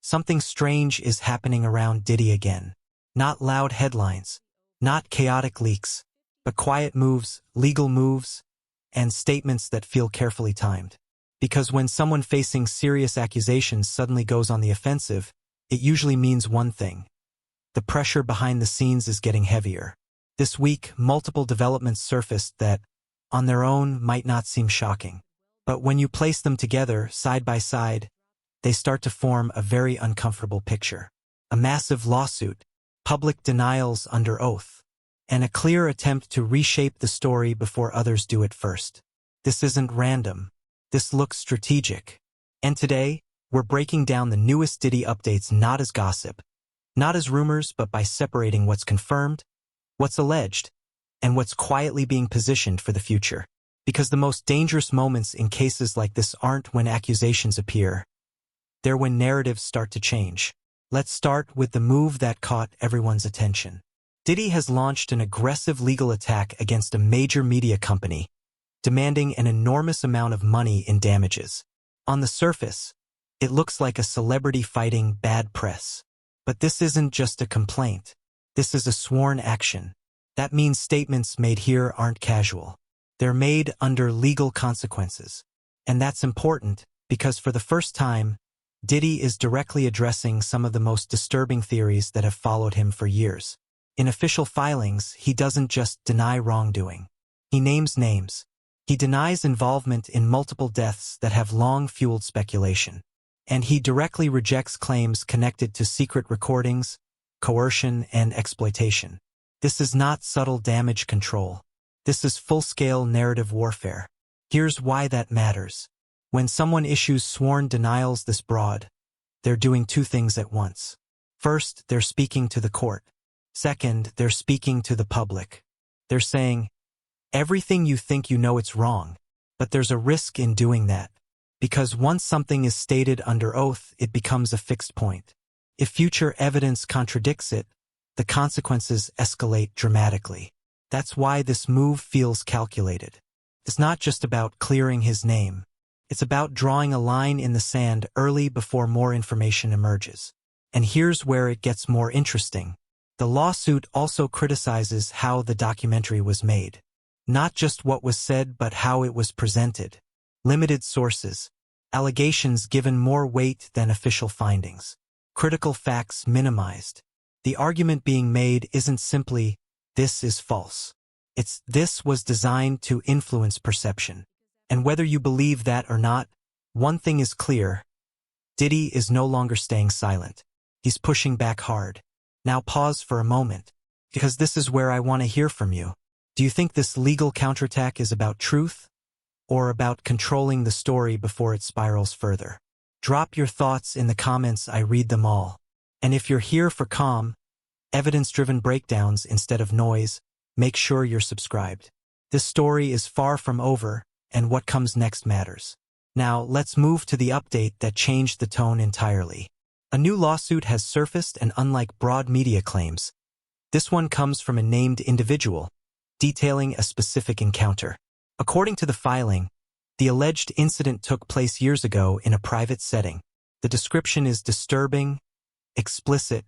Something strange is happening around Diddy again. Not loud headlines, not chaotic leaks, but quiet moves, legal moves, and statements that feel carefully timed. Because when someone facing serious accusations suddenly goes on the offensive, it usually means one thing. The pressure behind the scenes is getting heavier. This week, multiple developments surfaced that, on their own, might not seem shocking. But when you place them together, side by side, they start to form a very uncomfortable picture. A massive lawsuit, public denials under oath, and a clear attempt to reshape the story before others do it first. This isn't random. This looks strategic. And today, we're breaking down the newest Diddy updates not as gossip, not as rumors, but by separating what's confirmed, what's alleged, and what's quietly being positioned for the future. Because the most dangerous moments in cases like this aren't when accusations appear. They're when narratives start to change. Let's start with the move that caught everyone's attention. Diddy has launched an aggressive legal attack against a major media company, demanding an enormous amount of money in damages. On the surface, it looks like a celebrity fighting bad press. But this isn't just a complaint. This is a sworn action. That means statements made here aren't casual. They're made under legal consequences. And that's important because for the first time, Diddy is directly addressing some of the most disturbing theories that have followed him for years. In official filings, he doesn't just deny wrongdoing. He names names. He denies involvement in multiple deaths that have long fueled speculation. And he directly rejects claims connected to secret recordings, coercion, and exploitation. This is not subtle damage control. This is full-scale narrative warfare. Here's why that matters. When someone issues sworn denials this broad, they're doing two things at once. First, they're speaking to the court. Second, they're speaking to the public. They're saying, everything you think you know it's wrong, but there's a risk in doing that. Because once something is stated under oath, it becomes a fixed point. If future evidence contradicts it, the consequences escalate dramatically. That's why this move feels calculated. It's not just about clearing his name. It's about drawing a line in the sand early before more information emerges. And here's where it gets more interesting. The lawsuit also criticizes how the documentary was made. Not just what was said, but how it was presented. Limited sources. Allegations given more weight than official findings. Critical facts minimized. The argument being made isn't simply, this is false. It's, this was designed to influence perception. And whether you believe that or not, one thing is clear. Diddy is no longer staying silent. He's pushing back hard. Now pause for a moment, because this is where I want to hear from you. Do you think this legal counterattack is about truth, or about controlling the story before it spirals further? Drop your thoughts in the comments. I read them all. And if you're here for calm, evidence-driven breakdowns instead of noise, make sure you're subscribed. This story is far from over, and what comes next matters. Now, let's move to the update that changed the tone entirely. A new lawsuit has surfaced, and unlike broad media claims, this one comes from a named individual, detailing a specific encounter. According to the filing, the alleged incident took place years ago in a private setting. The description is disturbing, explicit,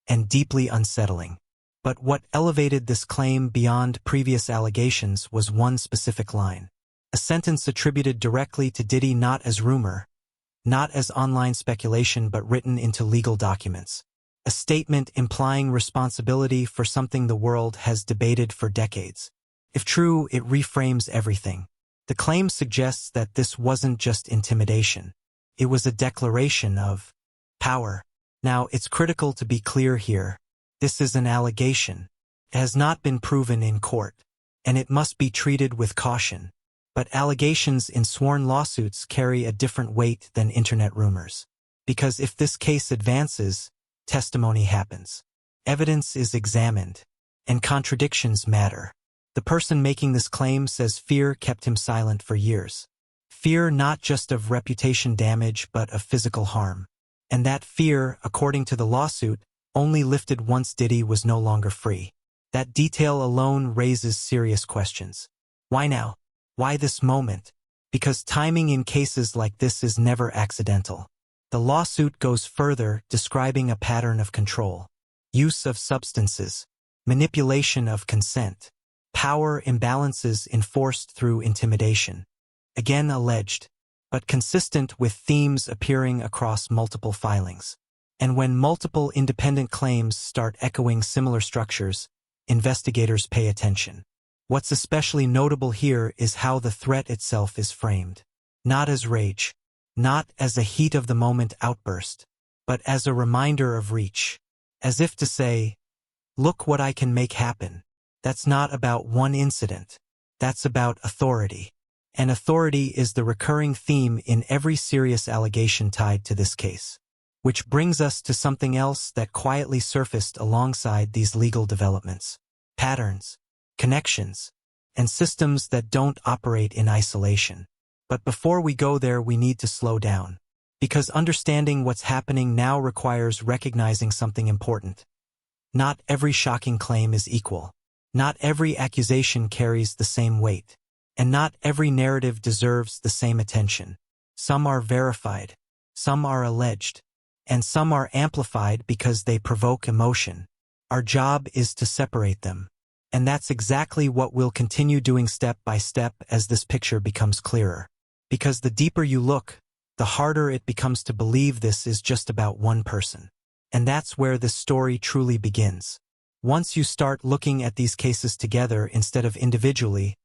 and deeply unsettling. But what elevated this claim beyond previous allegations was one specific line. A sentence attributed directly to Diddy, not as rumor, not as online speculation, but written into legal documents. A statement implying responsibility for something the world has debated for decades. If true, it reframes everything. The claim suggests that this wasn't just intimidation. It was a declaration of power. Now, it's critical to be clear here. This is an allegation. It has not been proven in court, and it must be treated with caution. But allegations in sworn lawsuits carry a different weight than internet rumors. Because if this case advances, testimony happens. Evidence is examined, and contradictions matter. The person making this claim says fear kept him silent for years. Fear not just of reputation damage, but of physical harm. And that fear, according to the lawsuit, only lifted once Diddy was no longer free. That detail alone raises serious questions. Why now? Why this moment? Because timing in cases like this is never accidental. The lawsuit goes further, describing a pattern of control, use of substances, manipulation of consent, power imbalances enforced through intimidation. Again alleged, but consistent with themes appearing across multiple filings. And when multiple independent claims start echoing similar structures, investigators pay attention. What's especially notable here is how the threat itself is framed. Not as rage, not as a heat-of-the-moment outburst, but as a reminder of reach. As if to say, look what I can make happen. That's not about one incident. That's about authority. And authority is the recurring theme in every serious allegation tied to this case. Which brings us to something else that quietly surfaced alongside these legal developments. Patterns, connections, and systems that don't operate in isolation. But before we go there, we need to slow down. Because understanding what's happening now requires recognizing something important. Not every shocking claim is equal. Not every accusation carries the same weight. And not every narrative deserves the same attention. Some are verified. Some are alleged. And some are amplified because they provoke emotion. Our job is to separate them. And that's exactly what we'll continue doing step by step as this picture becomes clearer. Because the deeper you look, the harder it becomes to believe this is just about one person. And that's where this story truly begins. Once you start looking at these cases together instead of individually,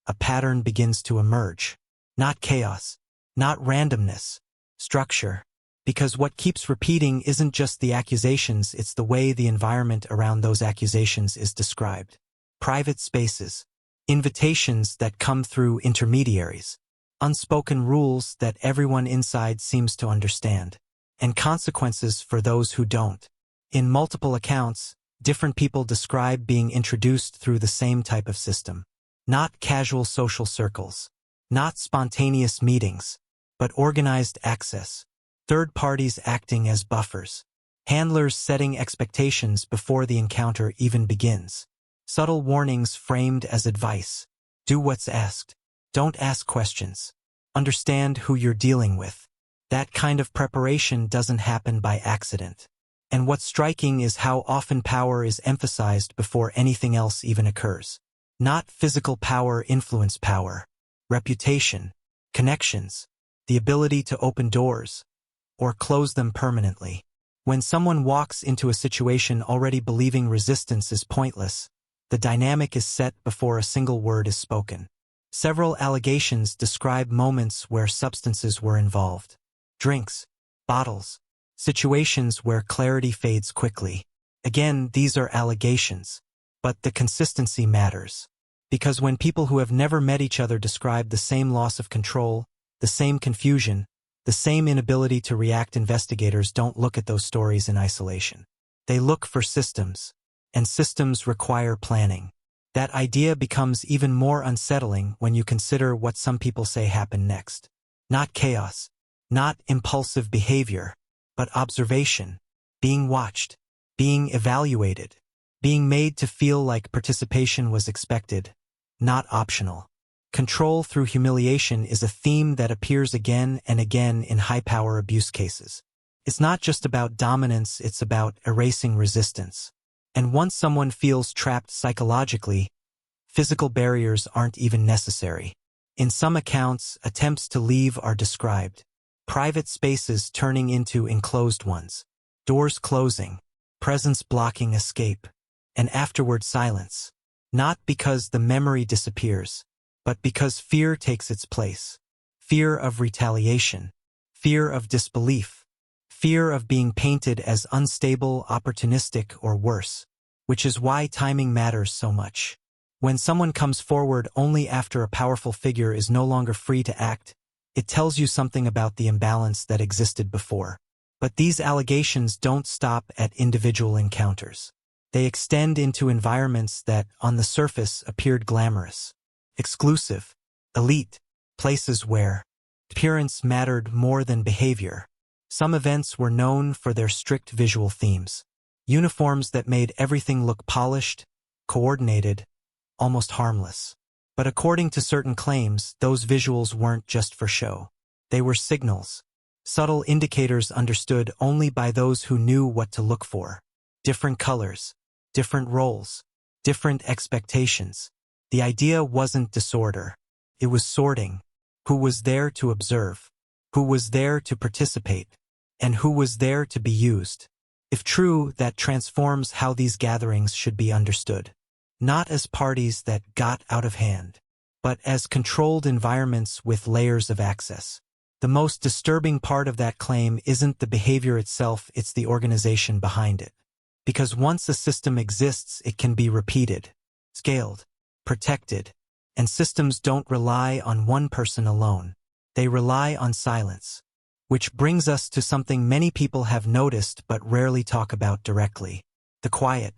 a pattern begins to emerge. Not chaos, not randomness, structure. Because what keeps repeating isn't just the accusations, it's the way the environment around those accusations is described. Private spaces, invitations that come through intermediaries, unspoken rules that everyone inside seems to understand, and consequences for those who don't. In multiple accounts, different people describe being introduced through the same type of system. Not casual social circles, not spontaneous meetings, but organized access. Third parties acting as buffers. Handlers setting expectations before the encounter even begins. Subtle warnings framed as advice. Do what's asked. Don't ask questions. Understand who you're dealing with. That kind of preparation doesn't happen by accident. And what's striking is how often power is emphasized before anything else even occurs. Not physical power, influence power. Reputation, connections, the ability to open doors, or close them permanently. When someone walks into a situation already believing resistance is pointless, the dynamic is set before a single word is spoken. Several allegations describe moments where substances were involved. Drinks, bottles, situations where clarity fades quickly. Again, these are allegations, but the consistency matters. Because when people who have never met each other describe the same loss of control, the same confusion, the same inability to react, investigators don't look at those stories in isolation. They look for systems, and systems require planning. That idea becomes even more unsettling when you consider what some people say happened next. Not chaos, not impulsive behavior, but observation, being watched, being evaluated, being made to feel like participation was expected, not optional. Control through humiliation is a theme that appears again and again in high-power abuse cases. It's not just about dominance, it's about erasing resistance. And once someone feels trapped psychologically, physical barriers aren't even necessary. In some accounts, attempts to leave are described. Private spaces turning into enclosed ones. Doors closing. Presence blocking escape. And afterward silence. Not because the memory disappears, but because fear takes its place. Fear of retaliation. Fear of disbelief. Fear of being painted as unstable, opportunistic, or worse. Which is why timing matters so much. When someone comes forward only after a powerful figure is no longer free to act, it tells you something about the imbalance that existed before. But these allegations don't stop at individual encounters. They extend into environments that, on the surface, appeared glamorous, exclusive, elite, places where appearance mattered more than behavior. Some events were known for their strict visual themes. Uniforms that made everything look polished, coordinated, almost harmless. But according to certain claims, those visuals weren't just for show. They were signals. Subtle indicators understood only by those who knew what to look for. Different colors, different roles, different expectations. The idea wasn't disorder. It was sorting. Who was there to observe? Who was there to participate? And who was there to be used? If true, that transforms how these gatherings should be understood. Not as parties that got out of hand, but as controlled environments with layers of access. The most disturbing part of that claim isn't the behavior itself, it's the organization behind it. Because once a system exists, it can be repeated, scaled, protected, and systems don't rely on one person alone. They rely on silence. Which brings us to something many people have noticed but rarely talk about directly. The quiet.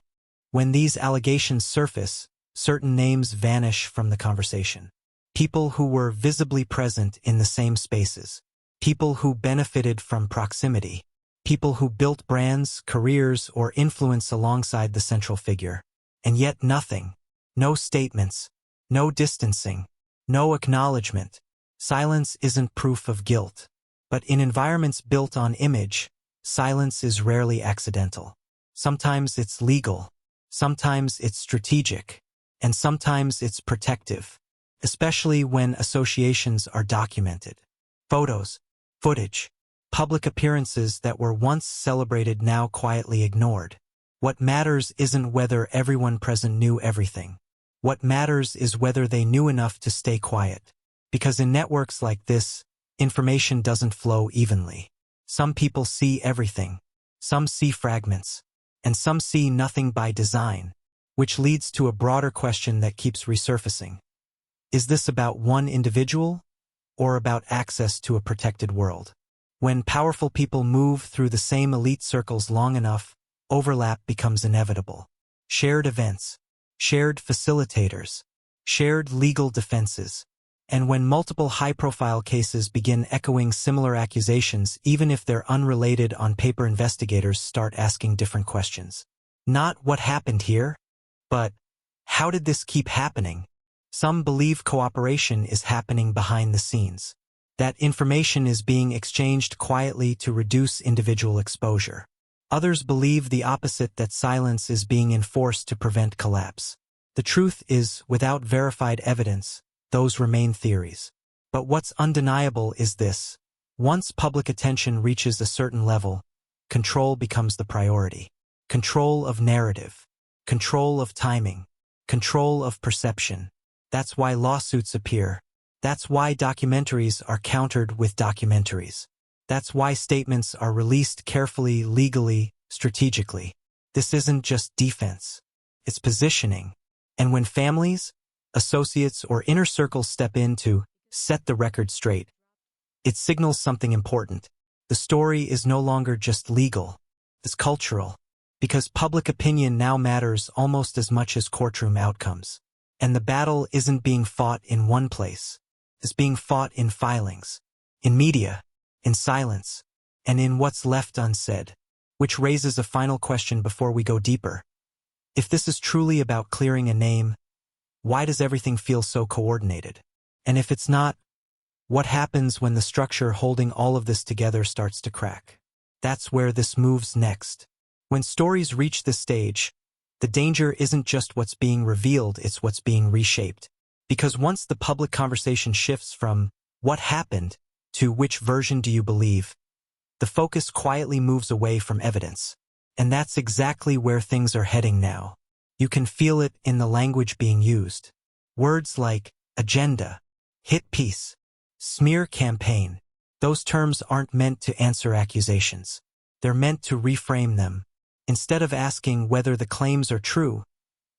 When these allegations surface, certain names vanish from the conversation. People who were visibly present in the same spaces. People who benefited from proximity. People who built brands, careers, or influence alongside the central figure. And yet nothing. No statements. No distancing. No acknowledgement. Silence isn't proof of guilt. But in environments built on image, silence is rarely accidental. Sometimes it's legal. Sometimes it's strategic. And sometimes it's protective. Especially when associations are documented. Photos, footage, public appearances that were once celebrated now quietly ignored. What matters isn't whether everyone present knew everything. What matters is whether they knew enough to stay quiet. Because in networks like this, information doesn't flow evenly. Some people see everything. Some see fragments. And some see nothing by design. Which leads to a broader question that keeps resurfacing. Is this about one individual, or about access to a protected world? When powerful people move through the same elite circles long enough, overlap becomes inevitable. Shared events, shared facilitators, shared legal defenses. And when multiple high-profile cases begin echoing similar accusations, even if they're unrelated on paper, investigators start asking different questions. Not what happened here, but how did this keep happening? Some believe cooperation is happening behind the scenes. That information is being exchanged quietly to reduce individual exposure. Others believe the opposite, that silence is being enforced to prevent collapse. The truth is, without verified evidence, those remain theories. But what's undeniable is this. Once public attention reaches a certain level, control becomes the priority. Control of narrative. Control of timing. Control of perception. That's why lawsuits appear. That's why documentaries are countered with documentaries. That's why statements are released carefully, legally, strategically. This isn't just defense. It's positioning. And when families, associates, or inner circles step in to set the record straight, it signals something important. The story is no longer just legal. It's cultural. Because public opinion now matters almost as much as courtroom outcomes. And the battle isn't being fought in one place. It's being fought in filings, in media, in silence, and in what's left unsaid. Which raises a final question before we go deeper. If this is truly about clearing a name, why does everything feel so coordinated? And if it's not, what happens when the structure holding all of this together starts to crack? That's where this moves next. When stories reach this stage, the danger isn't just what's being revealed, it's what's being reshaped. Because once the public conversation shifts from what happened to which version do you believe, the focus quietly moves away from evidence. And that's exactly where things are heading now. You can feel it in the language being used. Words like agenda, hit piece, smear campaign. Those terms aren't meant to answer accusations. They're meant to reframe them. Instead of asking whether the claims are true,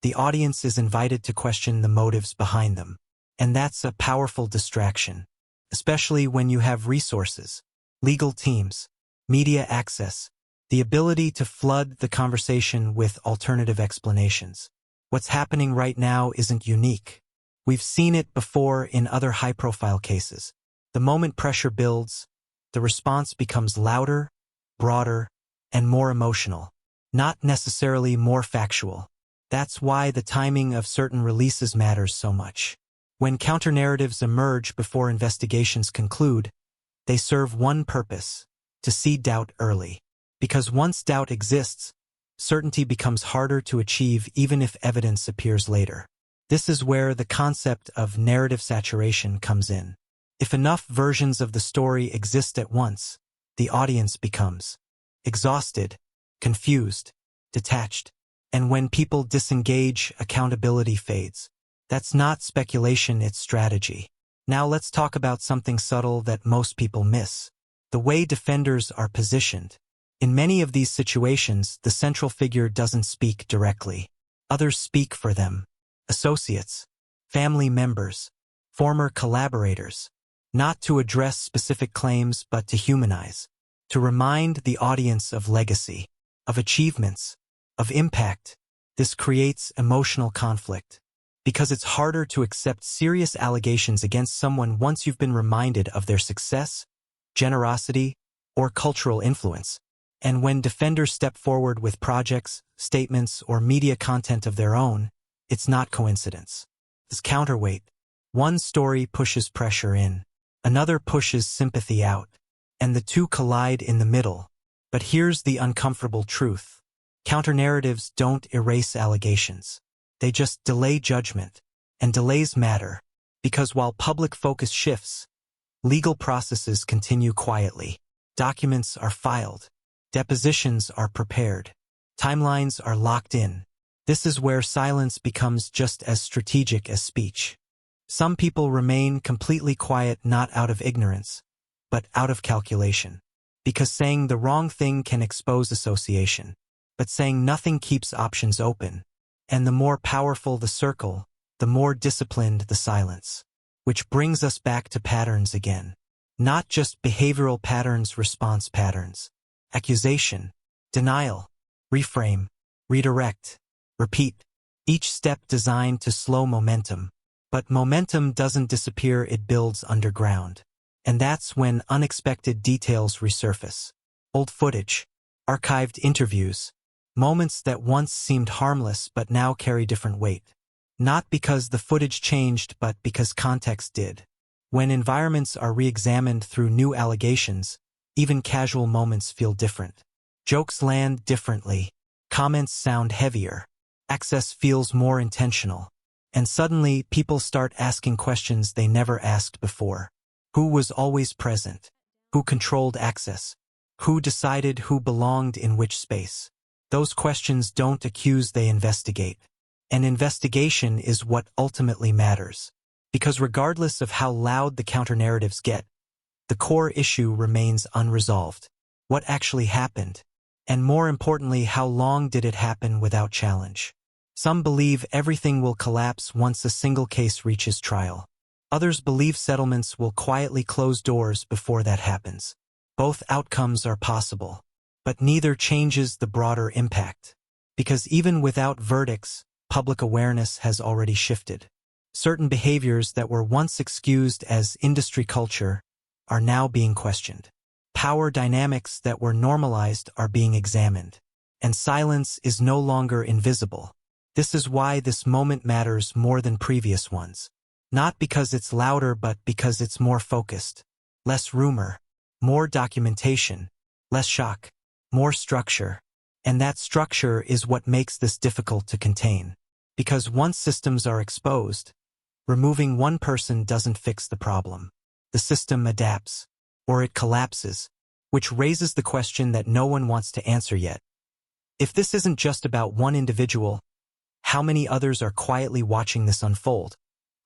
the audience is invited to question the motives behind them. And that's a powerful distraction, especially when you have resources, legal teams, media access, the ability to flood the conversation with alternative explanations. What's happening right now isn't unique. We've seen it before in other high-profile cases. The moment pressure builds, the response becomes louder, broader, and more emotional. Not necessarily more factual. That's why the timing of certain releases matters so much. When counter-narratives emerge before investigations conclude, They serve one purpose: to seed doubt early. Because once doubt exists, certainty becomes harder to achieve even if evidence appears later. This is where the concept of narrative saturation comes in. If enough versions of the story exist at once, the audience becomes exhausted, confused, detached. And when people disengage, accountability fades. That's not speculation, it's strategy. Now let's talk about something subtle that most people miss: the way defenders are positioned. In many of these situations, the central figure doesn't speak directly. Others speak for them: associates, family members, former collaborators. Not to address specific claims, but to humanize, to remind the audience of legacy, of achievements, of impact. This creates emotional conflict, because it's harder to accept serious allegations against someone once you've been reminded of their success, generosity, or cultural influence. And when defenders step forward with projects, statements, or media content of their own, it's not coincidence. It's counterweight. One story pushes pressure in, another pushes sympathy out, and the two collide in the middle. But here's the uncomfortable truth: counternarratives don't erase allegations. They just delay judgment. And delays matter, because while public focus shifts, legal processes continue quietly. Documents are filed. Depositions are prepared. Timelines are locked in. This is where silence becomes just as strategic as speech. Some people remain completely quiet not out of ignorance, but out of calculation. Because saying the wrong thing can expose association. But saying nothing keeps options open. And the more powerful the circle, the more disciplined the silence. Which brings us back to patterns again. Not just behavioral patterns, response patterns. Accusation, denial, reframe, redirect, repeat. Each step designed to slow momentum. But momentum doesn't disappear, it builds underground. And that's when unexpected details resurface. Old footage, archived interviews, moments that once seemed harmless but now carry different weight. Not because the footage changed, but because context did. When environments are re-examined through new allegations, even casual moments feel different. Jokes land differently. Comments sound heavier. Access feels more intentional. And suddenly, people start asking questions they never asked before. Who was always present? Who controlled access? Who decided who belonged in which space? Those questions don't accuse, they investigate. And investigation is what ultimately matters. Because regardless of how loud the counter-narratives get, the core issue remains unresolved. What actually happened? And more importantly, how long did it happen without challenge? Some believe everything will collapse once a single case reaches trial. Others believe settlements will quietly close doors before that happens. Both outcomes are possible, but neither changes the broader impact. Because even without verdicts, public awareness has already shifted. Certain behaviors that were once excused as industry culture are now being questioned. Power dynamics that were normalized are being examined. And silence is no longer invisible. This is why this moment matters more than previous ones. Not because it's louder, but because it's more focused. Less rumor, more documentation, less shock, more structure. And that structure is what makes this difficult to contain. Because once systems are exposed, removing one person doesn't fix the problem. The system adapts, or it collapses, which raises the question that no one wants to answer yet. If this isn't just about one individual, how many others are quietly watching this unfold,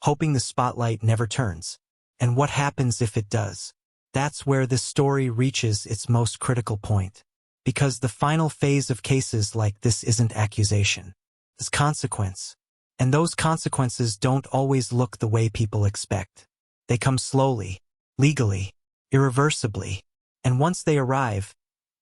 hoping the spotlight never turns? And what happens if it does? That's where this story reaches its most critical point. Because the final phase of cases like this isn't accusation. It's consequence. And those consequences don't always look the way people expect. They come slowly, legally, irreversibly. And once they arrive,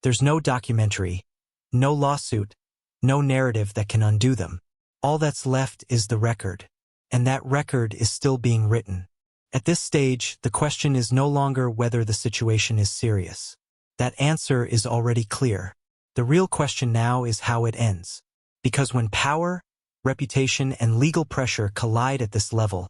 there's no documentary, no lawsuit, no narrative that can undo them. All that's left is the record. And that record is still being written. At this stage, the question is no longer whether the situation is serious. That answer is already clear. The real question now is how it ends. Because when power, reputation, and legal pressure collide at this level,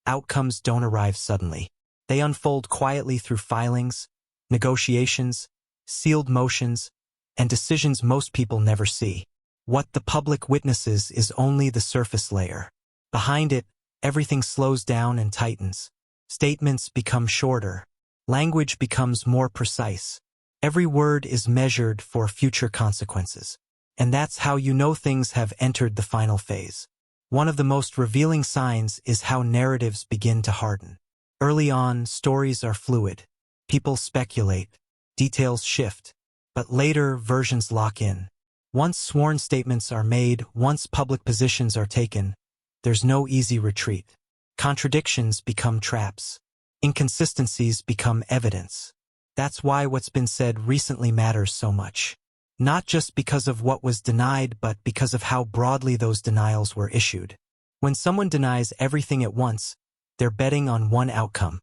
outcomes don't arrive suddenly. They unfold quietly through filings, negotiations, sealed motions, and decisions most people never see. What the public witnesses is only the surface layer. Behind it, everything slows down and tightens. Statements become shorter. Language becomes more precise. Every word is measured for future consequences. And that's how you know things have entered the final phase. One of the most revealing signs is how narratives begin to harden. Early on, stories are fluid. People speculate. Details shift. But later, versions lock in. Once sworn statements are made, once public positions are taken, there's no easy retreat. Contradictions become traps. Inconsistencies become evidence. That's why what's been said recently matters so much. Not just because of what was denied, but because of how broadly those denials were issued. When someone denies everything at once, they're betting on one outcome: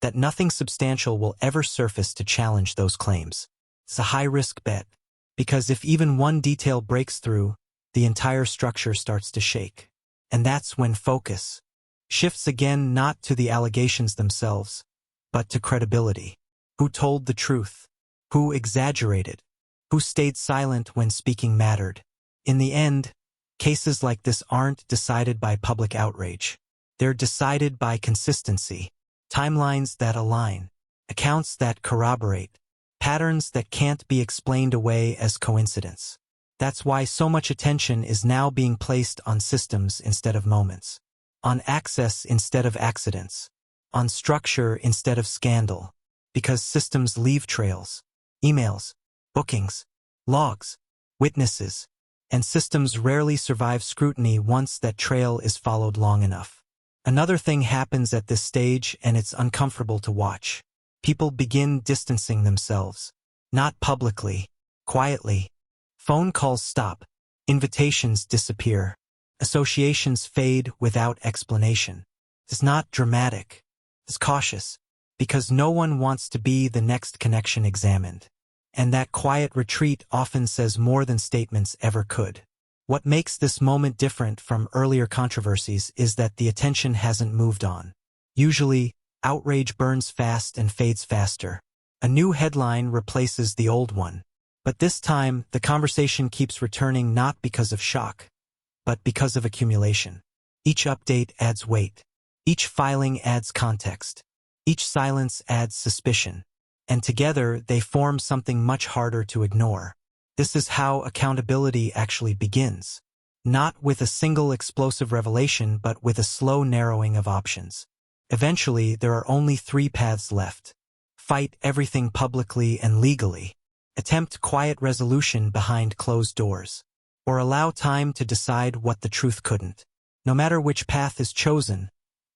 that nothing substantial will ever surface to challenge those claims. It's a high-risk bet, because if even one detail breaks through, the entire structure starts to shake. And that's when focus shifts again, not to the allegations themselves, but to credibility. Who told the truth? Who exaggerated? Who stayed silent when speaking mattered? In the end, cases like this aren't decided by public outrage. They're decided by consistency, timelines that align, accounts that corroborate, patterns that can't be explained away as coincidence. That's why so much attention is now being placed on systems instead of moments, on access instead of accidents, on structure instead of scandal, because systems leave trails, emails, bookings, logs, witnesses, and systems rarely survive scrutiny once that trail is followed long enough. Another thing happens at this stage, and it's uncomfortable to watch. People begin distancing themselves. Not publicly, quietly. Phone calls stop. Invitations disappear. Associations fade without explanation. It's not dramatic. It's cautious, because no one wants to be the next connection examined. And that quiet retreat often says more than statements ever could. What makes this moment different from earlier controversies is that the attention hasn't moved on. Usually, outrage burns fast and fades faster. A new headline replaces the old one. But this time, the conversation keeps returning not because of shock, but because of accumulation. Each update adds weight. Each filing adds context. Each silence adds suspicion. And together, they form something much harder to ignore. This is how accountability actually begins. Not with a single explosive revelation, but with a slow narrowing of options. Eventually, there are only 3 paths left. Fight everything publicly and legally. Attempt quiet resolution behind closed doors. Or allow time to decide what the truth couldn't. No matter which path is chosen,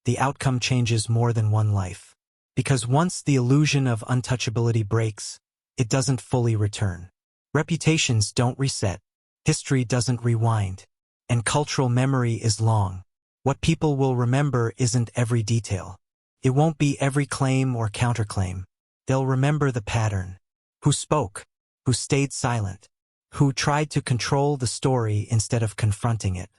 the outcome changes more than one life. Because once the illusion of untouchability breaks, it doesn't fully return. Reputations don't reset. History doesn't rewind. And cultural memory is long. What people will remember isn't every detail. It won't be every claim or counterclaim. They'll remember the pattern. Who spoke? Who stayed silent? Who tried to control the story instead of confronting it?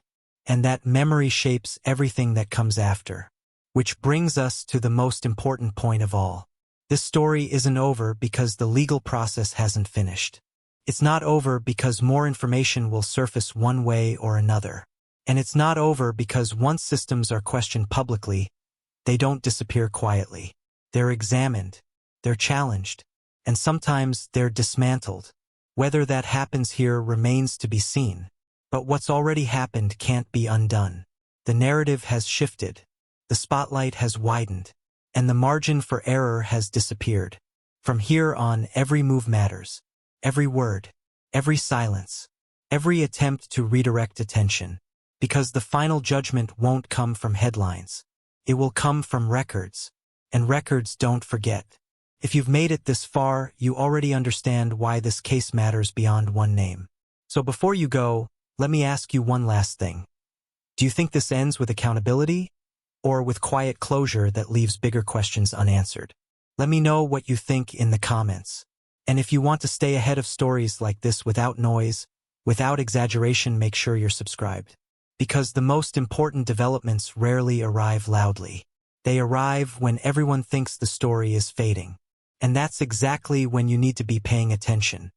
And that memory shapes everything that comes after. Which brings us to the most important point of all. This story isn't over because the legal process hasn't finished. It's not over because more information will surface one way or another. And it's not over because once systems are questioned publicly, they don't disappear quietly. They're examined, they're challenged, and sometimes they're dismantled. Whether that happens here remains to be seen. But what's already happened can't be undone. The narrative has shifted. The spotlight has widened, and the margin for error has disappeared. From here on, every move matters. Every word, every silence, every attempt to redirect attention. Because the final judgment won't come from headlines. It will come from records. And records don't forget. If you've made it this far, you already understand why this case matters beyond one name. So before you go, let me ask you one last thing. Do you think this ends with accountability? Or with quiet closure that leaves bigger questions unanswered? Let me know what you think in the comments. And if you want to stay ahead of stories like this without noise, without exaggeration, make sure you're subscribed. Because the most important developments rarely arrive loudly. They arrive when everyone thinks the story is fading. And that's exactly when you need to be paying attention.